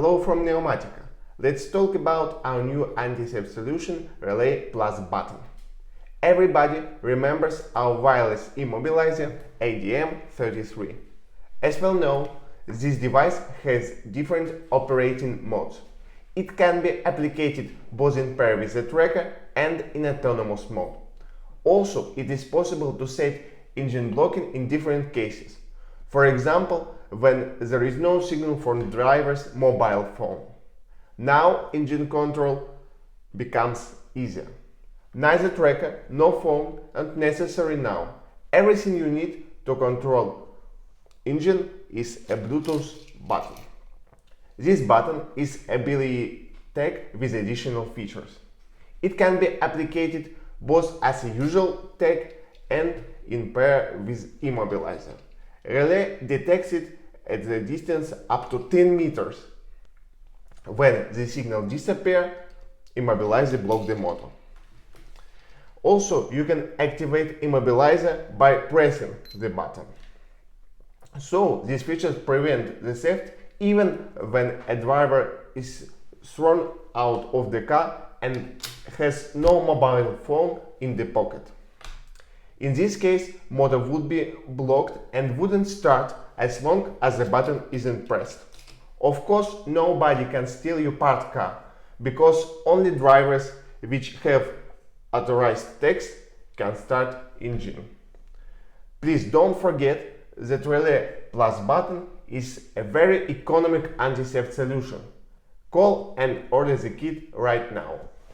Hello from Neomatica. Let's talk about our new anti-theft solution RELAY+BUTTON. Everybody remembers our wireless immobilizer ADM33. As well known, this device has different operating modes. It can be applied both in pair with the tracker and in autonomous mode. Also, it is possible to set engine blocking in different cases. For example, when there is no signal from the driver's mobile phone. Now engine control becomes easier. Neither tracker, no phone, and necessary now. Everything you need to control engine is a Bluetooth button. This button is a BLE tag with additional features. It can be applied both as a usual tag and in pair with immobilizer. Relay detects it at the distance up to 10 meters. When the signal disappears, immobilizer blocks the motor. Also, you can activate immobilizer by pressing the button. So, these features prevent the theft even when a driver is thrown out of the car and has no mobile phone in the pocket. In this case, motor would be blocked and wouldn't start as long as the button isn't pressed. Of course, nobody can steal your parked car, because only drivers which have authorized tags can start engine. Please don't forget that RELAY+BUTTON is a very economic anti-theft solution. Call and order the kit right now.